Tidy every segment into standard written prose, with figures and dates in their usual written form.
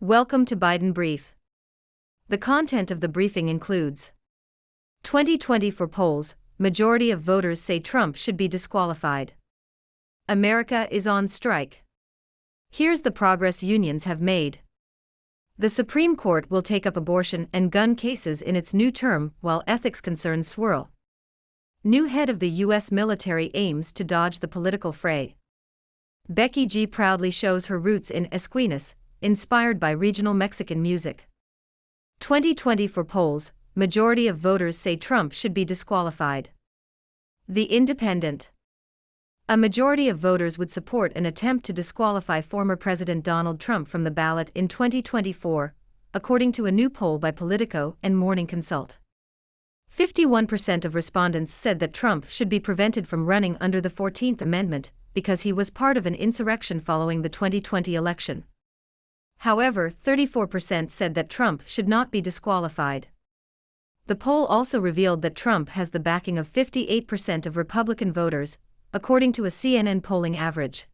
Welcome to Biden Brief. The content of the briefing includes 2024 polls, majority of voters say Trump should be disqualified. America is on strike. Here's the progress unions have made. The Supreme Court will take up abortion and gun cases in its new term while ethics concerns swirl. New head of the U.S. military aims to dodge the political fray. Becky G proudly shows her roots in Esquinas, inspired by regional Mexican music. 2024 polls, majority of voters say Trump should be disqualified. The Independent. A majority of voters would support an attempt to disqualify former President Donald Trump from the ballot in 2024, according to a new poll by Politico and Morning Consult. 51% of respondents said that Trump should be prevented from running under the 14th Amendment because he was part of an insurrection following the 2020 election. However, 34% said that Trump should not be disqualified. The poll also revealed that Trump has the backing of 58% of Republican voters, according to a CNN polling average.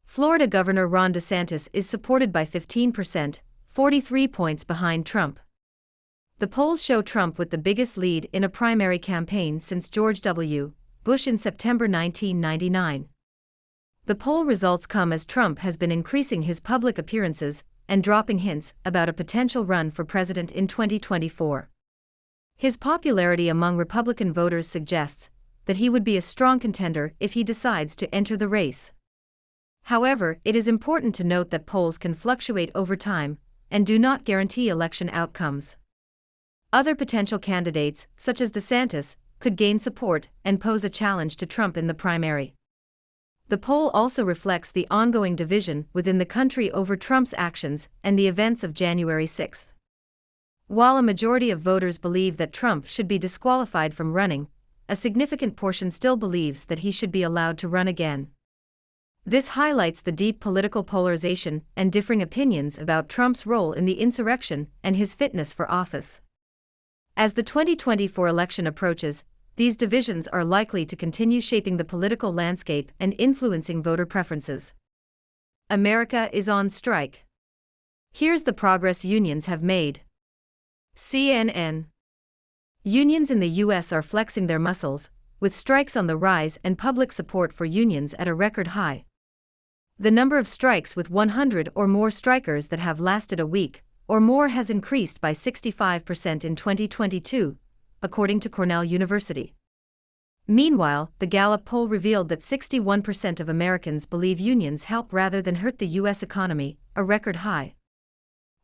Florida Governor Ron DeSantis is supported by 15%, 43 points behind Trump. The polls show Trump with the biggest lead in a primary campaign since George W. Bush in September 1999. The poll results come as Trump has been increasing his public appearances and dropping hints about a potential run for president in 2024. His popularity among Republican voters suggests that he would be a strong contender if he decides to enter the race. However, it is important to note that polls can fluctuate over time and do not guarantee election outcomes. Other potential candidates, such as DeSantis, could gain support and pose a challenge to Trump in the primary. The poll also reflects the ongoing division within the country over Trump's actions and the events of January 6. While a majority of voters believe that Trump should be disqualified from running, a significant portion still believes that he should be allowed to run again. This highlights the deep political polarization and differing opinions about Trump's role in the insurrection and his fitness for office. As the 2024 election approaches, these divisions are likely to continue shaping the political landscape and influencing voter preferences. America is on strike. Here's the progress unions have made. CNN. Unions in the U.S. are flexing their muscles, with strikes on the rise and public support for unions at a record high. The number of strikes with 100 or more strikers that have lasted a week or more has increased by 65% in 2022, according to Cornell University. Meanwhile, the Gallup poll revealed that 61% of Americans believe unions help rather than hurt the U.S. economy, a record high.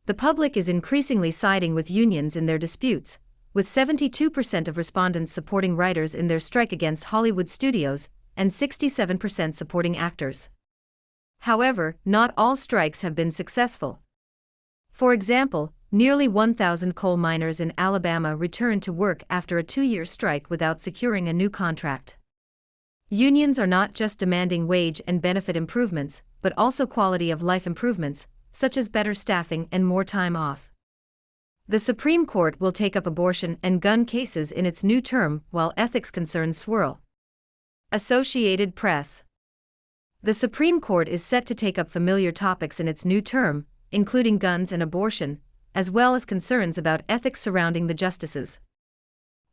The public is increasingly siding with unions in their disputes, with 72% of respondents supporting writers in their strike against Hollywood studios, and 67% supporting actors. However, not all strikes have been successful. For example, nearly 1,000 coal miners in Alabama returned to work after a 2-year strike without securing a new contract. Unions are not just demanding wage and benefit improvements, but also quality of life improvements, such as better staffing and more time off. The Supreme Court will take up abortion and gun cases in its new term while ethics concerns swirl. Associated Press. The Supreme Court is set to take up familiar topics in its new term, including guns and abortion, as well as concerns about ethics surrounding the justices.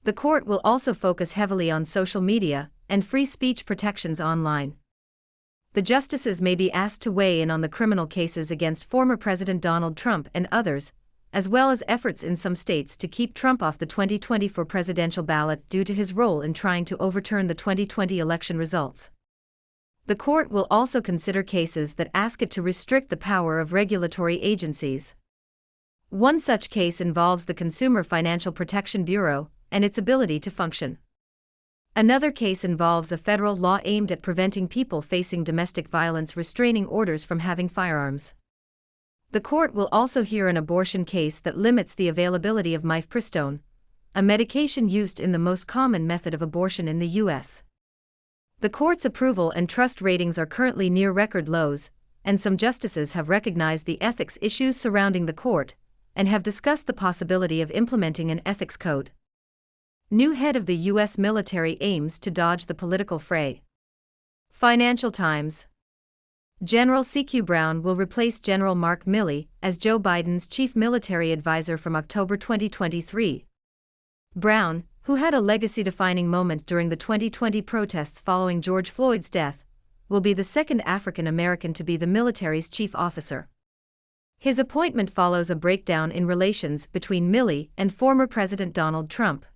The court will also focus heavily on social media and free speech protections online. The justices may be asked to weigh in on the criminal cases against former President Donald Trump and others, as well as efforts in some states to keep Trump off the 2024 presidential ballot due to his role in trying to overturn the 2020 election results. The court will also consider cases that ask it to restrict the power of regulatory agencies. One such case involves the Consumer Financial Protection Bureau and its ability to function. Another case involves a federal law aimed at preventing people facing domestic violence restraining orders from having firearms. The court will also hear an abortion case that limits the availability of mifepristone, a medication used in the most common method of abortion in the U.S. The court's approval and trust ratings are currently near record lows, and some justices have recognized the ethics issues surrounding the court, and have discussed the possibility of implementing an ethics code. New head of the U.S. military aims to dodge the political fray. Financial Times. General C.Q. Brown will replace General Mark Milley as Joe Biden's chief military advisor from October 2023. Brown, who had a legacy-defining moment during the 2020 protests following George Floyd's death, will be the second African American to be the military's chief officer. His appointment follows a breakdown in relations between Milley and former President Donald Trump.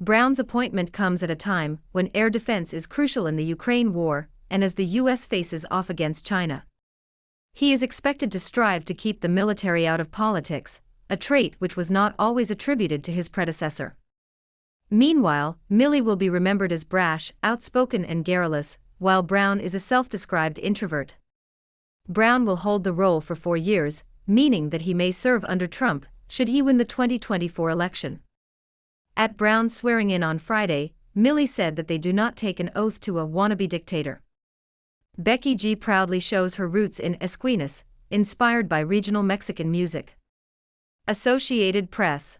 Brown's appointment comes at a time when air defense is crucial in the Ukraine war, and as the U.S. faces off against China. He is expected to strive to keep the military out of politics, a trait which was not always attributed to his predecessor. Meanwhile, Milley will be remembered as brash, outspoken and garrulous, while Brown is a self-described introvert. Brown will hold the role for 4 years, meaning that he may serve under Trump, should he win the 2024 election. At Brown's swearing-in on Friday, Milley said that they do not take an oath to a wannabe dictator. Becky G proudly shows her roots in Esquinas, inspired by regional Mexican music. Associated Press.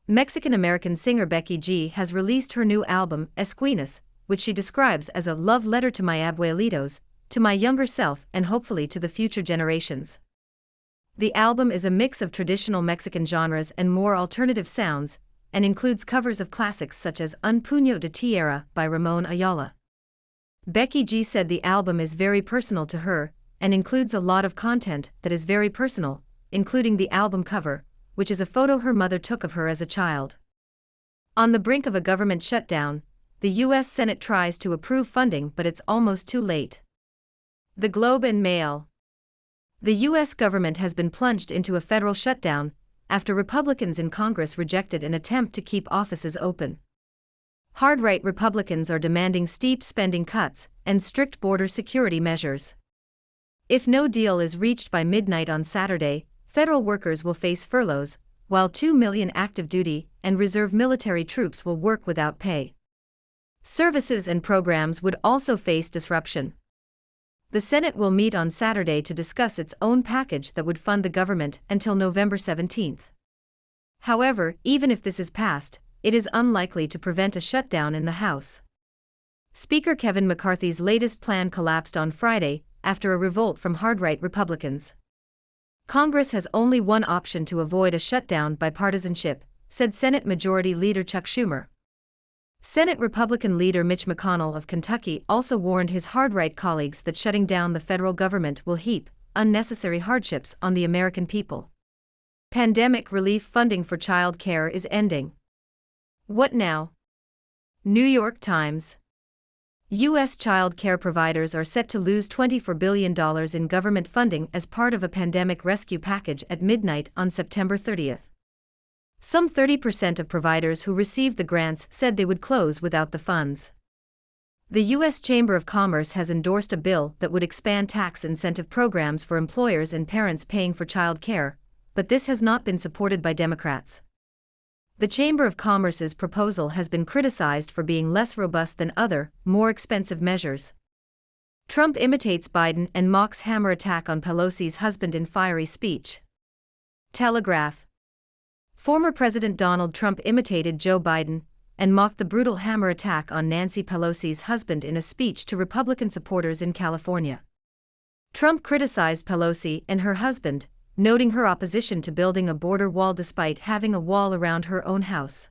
Mexican-American singer Becky G has released her new album, Esquinas, which she describes as a love letter to my abuelitos, to my younger self and hopefully to the future generations. The album is a mix of traditional Mexican genres and more alternative sounds, and includes covers of classics such as Un Puño de Tierra by Ramon Ayala. Becky G said the album is very personal to her, and includes a lot of content that is very personal, including the album cover, which is a photo her mother took of her as a child. On the brink of a government shutdown, the U.S. Senate tries to approve funding but it's almost too late. The Globe and Mail. The U.S. government has been plunged into a federal shutdown, after Republicans in Congress rejected an attempt to keep offices open. Hard-right Republicans are demanding steep spending cuts and strict border security measures. If no deal is reached by midnight on Saturday, federal workers will face furloughs, while 2 million active duty and reserve military troops will work without pay. Services and programs would also face disruption. The Senate will meet on Saturday to discuss its own package that would fund the government until November 17. However, even if this is passed, it is unlikely to prevent a shutdown in the House. Speaker Kevin McCarthy's latest plan collapsed on Friday, after a revolt from hard-right Republicans. Congress has only one option to avoid a shutdown: bipartisanship, said Senate Majority Leader Chuck Schumer. Senate Republican leader Mitch McConnell of Kentucky also warned his hard-right colleagues that shutting down the federal government will heap unnecessary hardships on the American people. Pandemic relief funding for child care is ending. What now? New York Times. U.S. child care providers are set to lose $24 billion in government funding as part of a pandemic rescue package at midnight on September 30. Some 30% of providers who received the grants said they would close without the funds. The U.S. Chamber of Commerce has endorsed a bill that would expand tax incentive programs for employers and parents paying for child care, but this has not been supported by Democrats. The Chamber of Commerce's proposal has been criticized for being less robust than other, more expensive measures. Trump imitates Biden and mocks hammer attack on Pelosi's husband in fiery speech. Telegraph. Former President Donald Trump imitated Joe Biden and mocked the brutal hammer attack on Nancy Pelosi's husband in a speech to Republican supporters in California. Trump criticized Pelosi and her husband, noting her opposition to building a border wall despite having a wall around her own house.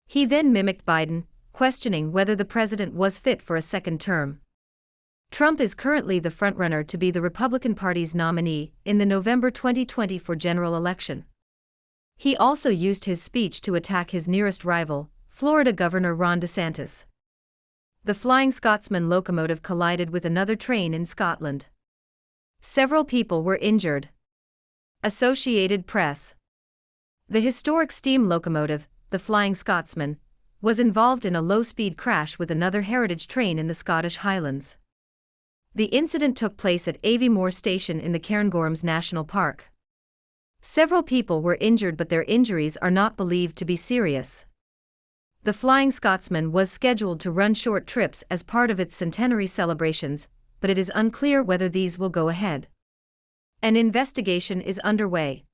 He then mimicked Biden, questioning whether the president was fit for a second term. Trump is currently the frontrunner to be the Republican Party's nominee in the November 2024 general election. He also used his speech to attack his nearest rival, Florida Governor Ron DeSantis. The Flying Scotsman locomotive collided with another train in Scotland. Several people were injured. Associated Press. The historic steam locomotive, the Flying Scotsman, was involved in a low-speed crash with another heritage train in the Scottish Highlands. The incident took place at Aviemore Station in the Cairngorms National Park. Several people were injured, but their injuries are not believed to be serious. The Flying Scotsman was scheduled to run short trips as part of its centenary celebrations, but it is unclear whether these will go ahead. An investigation is underway.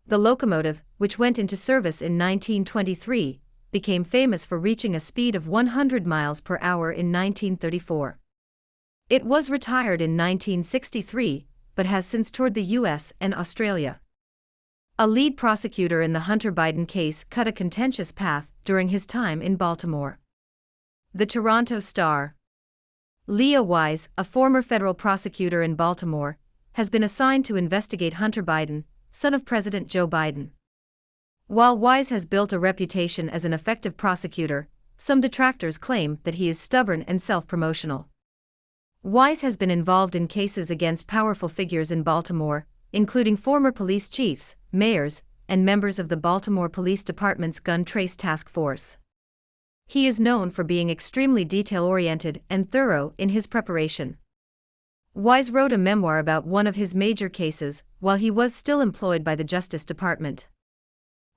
The locomotive, which went into service in 1923, became famous for reaching a speed of 100 miles per hour in 1934. It was retired in 1963, but has since toured the US and Australia. A lead prosecutor in the Hunter Biden case cut a contentious path during his time in Baltimore. The Toronto Star. Leah Wise, a former federal prosecutor in Baltimore, has been assigned to investigate Hunter Biden, son of President Joe Biden. While Wise has built a reputation as an effective prosecutor, some detractors claim that he is stubborn and self-promotional. Wise has been involved in cases against powerful figures in Baltimore, including former police chiefs, mayors, and members of the Baltimore Police Department's Gun Trace Task Force. He is known for being extremely detail-oriented and thorough in his preparation. Wise wrote a memoir about one of his major cases while he was still employed by the Justice Department.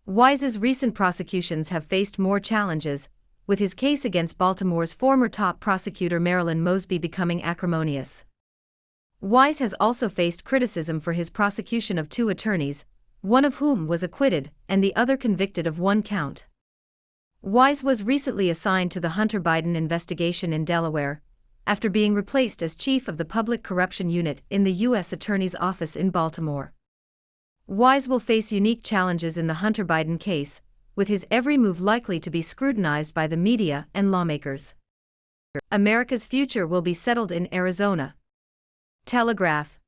Wise's recent prosecutions have faced more challenges, with his case against Baltimore's former top prosecutor Marilyn Mosby becoming acrimonious. Wise has also faced criticism for his prosecution of two attorneys, one of whom was acquitted and the other convicted of one count. Wise was recently assigned to the Hunter Biden investigation in Delaware, after being replaced as chief of the Public Corruption Unit in the U.S. Attorney's Office in Baltimore. Wise will face unique challenges in the Hunter Biden case, with his every move likely to be scrutinized by the media and lawmakers. America's future will be settled in Arizona. Telegraph.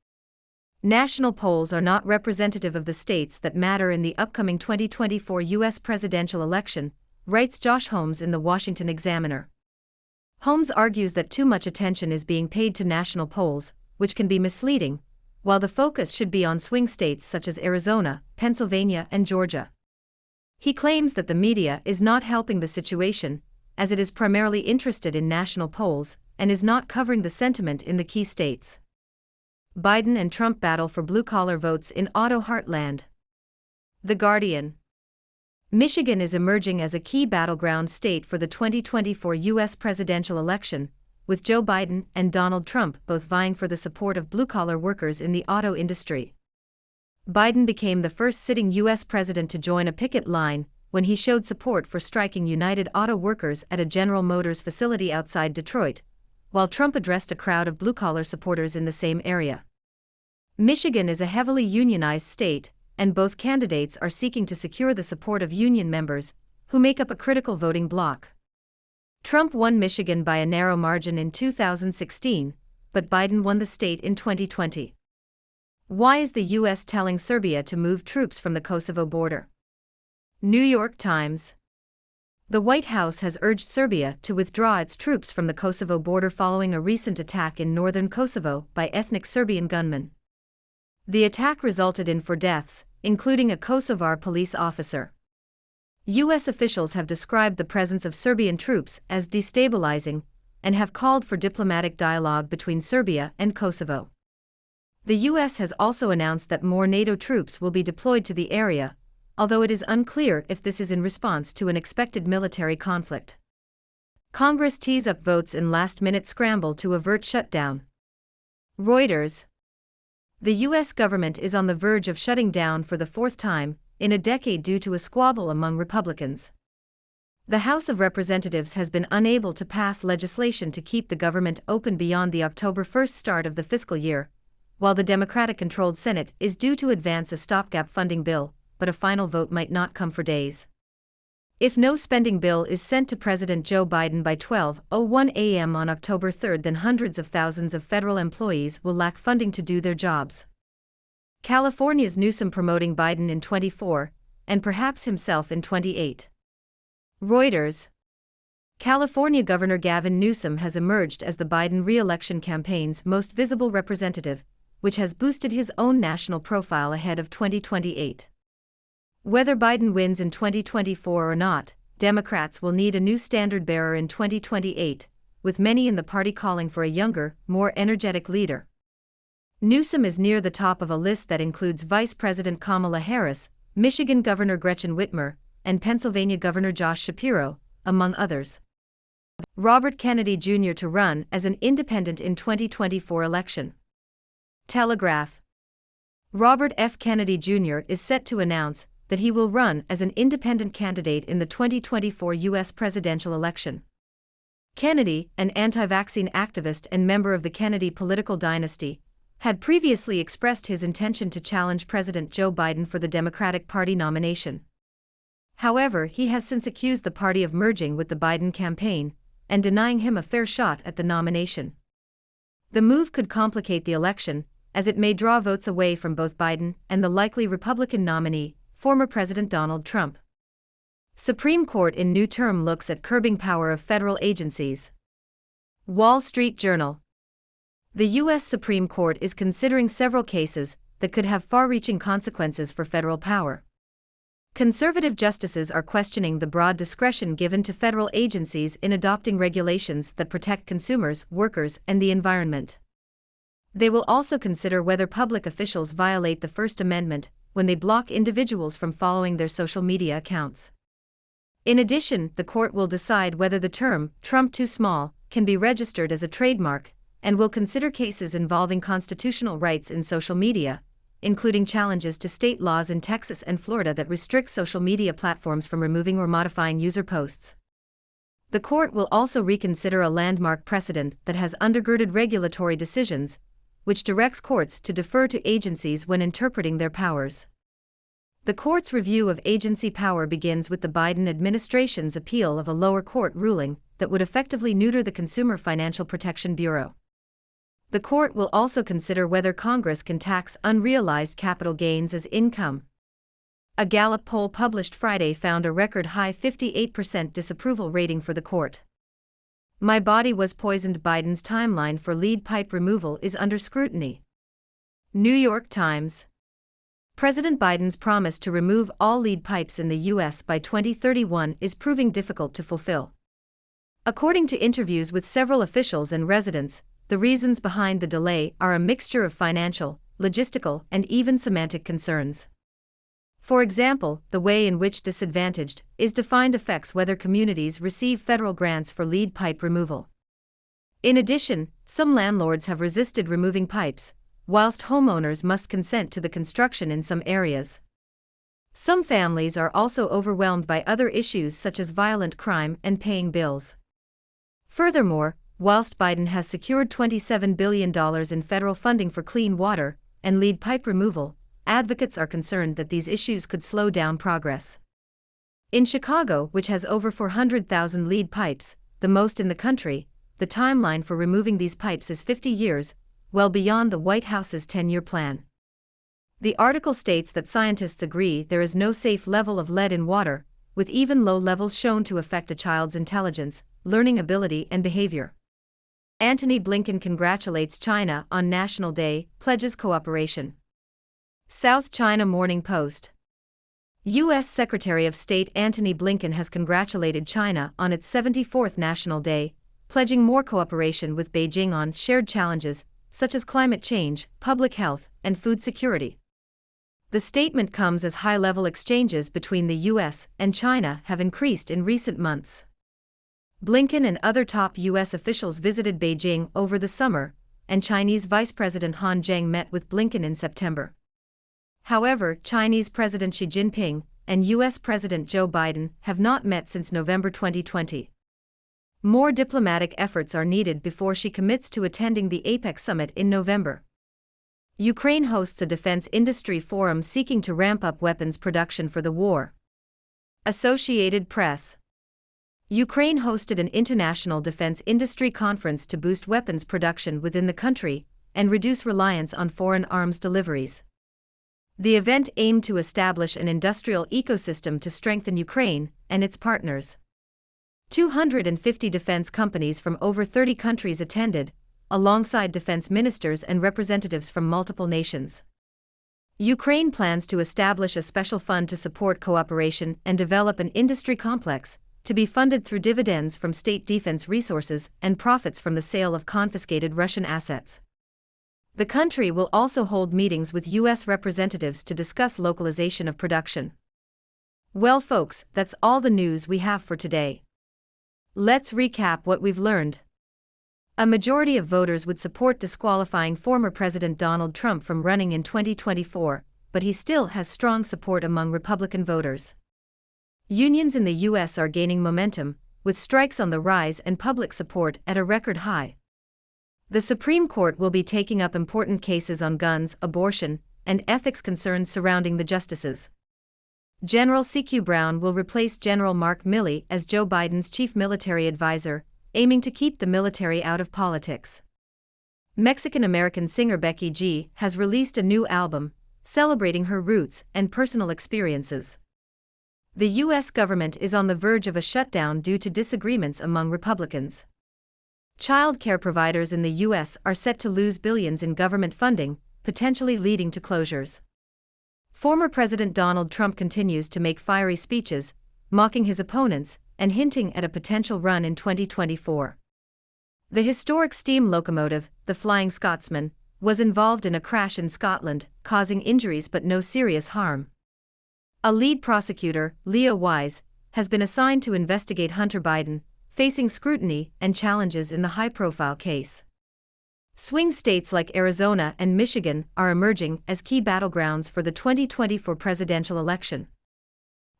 National polls are not representative of the states that matter in the upcoming 2024 U.S. presidential election, writes Josh Holmes in the Washington Examiner. Holmes argues that too much attention is being paid to national polls, which can be misleading, while the focus should be on swing states such as Arizona, Pennsylvania, and Georgia. He claims that the media is not helping the situation, as it is primarily interested in national polls, and is not covering the sentiment in the key states. Biden and Trump battle for blue-collar votes in auto heartland. The Guardian. Michigan is emerging as a key battleground state for the 2024 U.S. presidential election, with Joe Biden and Donald Trump both vying for the support of blue-collar workers in the auto industry. Biden became the first sitting U.S. president to join a picket line when he showed support for striking United Auto Workers at a General Motors facility outside Detroit, while Trump addressed a crowd of blue-collar supporters in the same area. Michigan is a heavily unionized state, and both candidates are seeking to secure the support of union members, who make up a critical voting bloc. Trump won Michigan by a narrow margin in 2016, but Biden won the state in 2020. Why is the U.S. telling Serbia to move troops from the Kosovo border? New York Times. The White House has urged Serbia to withdraw its troops from the Kosovo border following a recent attack in northern Kosovo by ethnic Serbian gunmen. The attack resulted in 4 deaths, including a Kosovar police officer. U.S. officials have described the presence of Serbian troops as destabilizing, and have called for diplomatic dialogue between Serbia and Kosovo. The U.S. has also announced that more NATO troops will be deployed to the area, although it is unclear if this is in response to an expected military conflict. Congress tees up votes in last-minute scramble to avert shutdown. Reuters. The U.S. government is on the verge of shutting down for the 4th time in a decade due to a squabble among Republicans. The House of Representatives has been unable to pass legislation to keep the government open beyond the October 1 start of the fiscal year, while the Democratic-controlled Senate is due to advance a stopgap funding bill, but a final vote might not come for days. If no spending bill is sent to President Joe Biden by 12:01 a.m. on October 3, then hundreds of thousands of federal employees will lack funding to do their jobs. California's Newsom promoting Biden in 24, and perhaps himself in 28. Reuters. California Governor Gavin Newsom has emerged as the Biden re-election campaign's most visible representative, which has boosted his own national profile ahead of 2028. Whether Biden wins in 2024 or not, Democrats will need a new standard-bearer in 2028, with many in the party calling for a younger, more energetic leader. Newsom is near the top of a list that includes Vice President Kamala Harris, Michigan Governor Gretchen Whitmer, and Pennsylvania Governor Josh Shapiro, among others. Robert Kennedy Jr. to run as an independent in 2024 election. Telegraph. Robert F. Kennedy Jr. is set to announce that he will run as an independent candidate in the 2024 U.S. presidential election. Kennedy, an anti-vaccine activist and member of the Kennedy political dynasty, had previously expressed his intention to challenge President Joe Biden for the Democratic Party nomination. However, he has since accused the party of merging with the Biden campaign and denying him a fair shot at the nomination. The move could complicate the election, as it may draw votes away from both Biden and the likely Republican nominee, former President Donald Trump. Supreme Court in new term looks at curbing power of federal agencies. Wall Street Journal. The U.S. Supreme Court is considering several cases that could have far-reaching consequences for federal power. Conservative justices are questioning the broad discretion given to federal agencies in adopting regulations that protect consumers, workers, and the environment. They will also consider whether public officials violate the First Amendment when they block individuals from following their social media accounts. In addition, the court will decide whether the term "Trump too small" can be registered as a trademark, and will consider cases involving constitutional rights in social media, including challenges to state laws in Texas and Florida that restrict social media platforms from removing or modifying user posts. The court will also reconsider a landmark precedent that has undergirded regulatory decisions, which directs courts to defer to agencies when interpreting their powers. The court's review of agency power begins with the Biden administration's appeal of a lower court ruling that would effectively neuter the Consumer Financial Protection Bureau. The court will also consider whether Congress can tax unrealized capital gains as income. A Gallup poll published Friday found a record-high 58% disapproval rating for the court. My body was poisoned. Biden's timeline for lead pipe removal is under scrutiny. New York Times. President Biden's promise to remove all lead pipes in the U.S. by 2031 is proving difficult to fulfill. According to interviews with several officials and residents, the reasons behind the delay are a mixture of financial, logistical, and even semantic concerns. For example, the way in which disadvantaged is defined affects whether communities receive federal grants for lead pipe removal. In addition, some landlords have resisted removing pipes, whilst homeowners must consent to the construction in some areas. Some families are also overwhelmed by other issues such as violent crime and paying bills. Furthermore, whilst Biden has secured $27 billion in federal funding for clean water and lead pipe removal, advocates are concerned that these issues could slow down progress. In Chicago, which has over 400,000 lead pipes, the most in the country, the timeline for removing these pipes is 50 years, well beyond the White House's 10-year plan. The article states that scientists agree there is no safe level of lead in water, with even low levels shown to affect a child's intelligence, learning ability, and behavior. Antony Blinken congratulates China on National Day, pledges cooperation. South China Morning Post. U.S. Secretary of State Antony Blinken has congratulated China on its 74th National Day, pledging more cooperation with Beijing on shared challenges such as climate change, public health, and food security. The statement comes as high-level exchanges between the U.S. and China have increased in recent months. Blinken and other top U.S. officials visited Beijing over the summer, and Chinese Vice President Han Zheng met with Blinken in September. However, Chinese President Xi Jinping and U.S. President Joe Biden have not met since November 2020. More diplomatic efforts are needed before she commits to attending the APEC summit in November. Ukraine hosts a defense industry forum seeking to ramp up weapons production for the war. Associated Press. Ukraine hosted an international defense industry conference to boost weapons production within the country and reduce reliance on foreign arms deliveries. The event aimed to establish an industrial ecosystem to strengthen Ukraine and its partners. 250 defense companies from over 30 countries attended, alongside defense ministers and representatives from multiple nations. Ukraine plans to establish a special fund to support cooperation and develop an industry complex, to be funded through dividends from state defense resources and profits from the sale of confiscated Russian assets. The country will also hold meetings with U.S. representatives to discuss localization of production. Well folks, that's all the news we have for today. Let's recap what we've learned. A majority of voters would support disqualifying former President Donald Trump from running in 2024, but he still has strong support among Republican voters. Unions in the U.S. are gaining momentum, with strikes on the rise and public support at a record high. The Supreme Court will be taking up important cases on guns, abortion, and ethics concerns surrounding the justices. General C.Q. Brown will replace General Mark Milley as Joe Biden's chief military advisor, aiming to keep the military out of politics. Mexican-American singer Becky G has released a new album, celebrating her roots and personal experiences. The U.S. government is on the verge of a shutdown due to disagreements among Republicans. Child care providers in the U.S. are set to lose billions in government funding, potentially leading to closures. Former President Donald Trump continues to make fiery speeches, mocking his opponents and hinting at a potential run in 2024. The historic steam locomotive, the Flying Scotsman, was involved in a crash in Scotland, causing injuries but no serious harm. A lead prosecutor, Leah Wise, has been assigned to investigate Hunter Biden, facing scrutiny and challenges in the high-profile case. Swing states like Arizona and Michigan are emerging as key battlegrounds for the 2024 presidential election.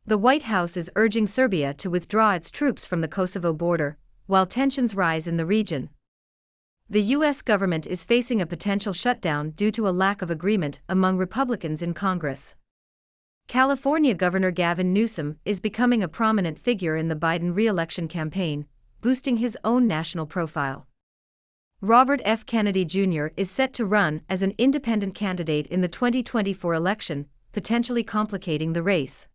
The White House is urging Serbia to withdraw its troops from the Kosovo border, while tensions rise in the region. The U.S. government is facing a potential shutdown due to a lack of agreement among Republicans in Congress. California Governor Gavin Newsom is becoming a prominent figure in the Biden re-election campaign, boosting his own national profile. Robert F. Kennedy Jr. is set to run as an independent candidate in the 2024 election, potentially complicating the race.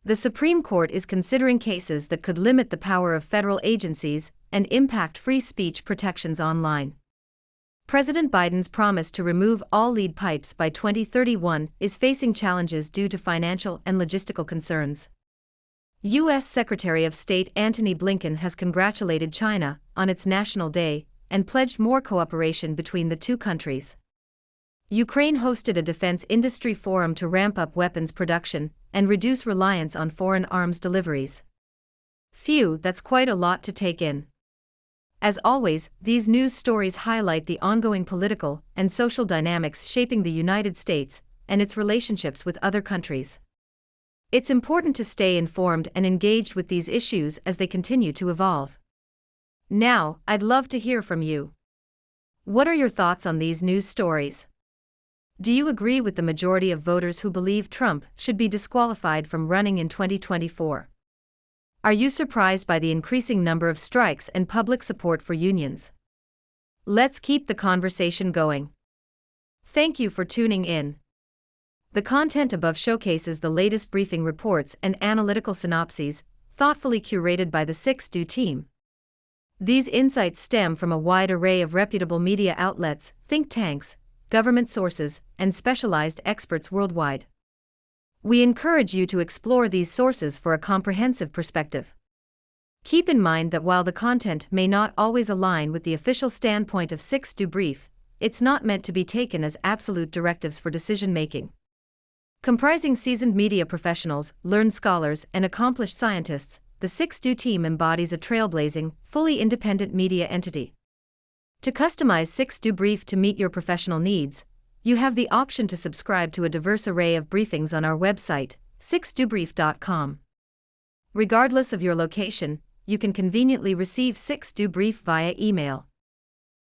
The Supreme Court is considering cases that could limit the power of federal agencies and impact free speech protections online. President Biden's promise to remove all lead pipes by 2031 is facing challenges due to financial and logistical concerns. U.S. Secretary of State Antony Blinken has congratulated China on its National Day and pledged more cooperation between the two countries. Ukraine hosted a defense industry forum to ramp up weapons production and reduce reliance on foreign arms deliveries. Phew, that's quite a lot to take in. As always, these news stories highlight the ongoing political and social dynamics shaping the United States and its relationships with other countries. It's important to stay informed and engaged with these issues as they continue to evolve. Now, I'd love to hear from you. What are your thoughts on these news stories? Do you agree with the majority of voters who believe Trump should be disqualified from running in 2024? Are you surprised by the increasing number of strikes and public support for unions? Let's keep the conversation going. Thank you for tuning in. The content above showcases the latest briefing reports and analytical synopses, thoughtfully curated by the 6Do team. These insights stem from a wide array of reputable media outlets, think tanks, government sources, and specialized experts worldwide. We encourage you to explore these sources for a comprehensive perspective. Keep in mind that while the content may not always align with the official standpoint of 6Do Brief, it's not meant to be taken as absolute directives for decision-making. Comprising seasoned media professionals, learned scholars, and accomplished scientists, the 6Do team embodies a trailblazing, fully independent media entity. To customize 6Do Brief to meet your professional needs, you have the option to subscribe to a diverse array of briefings on our website, 6dobrief.com. Regardless of your location, you can conveniently receive 6Do Brief via email.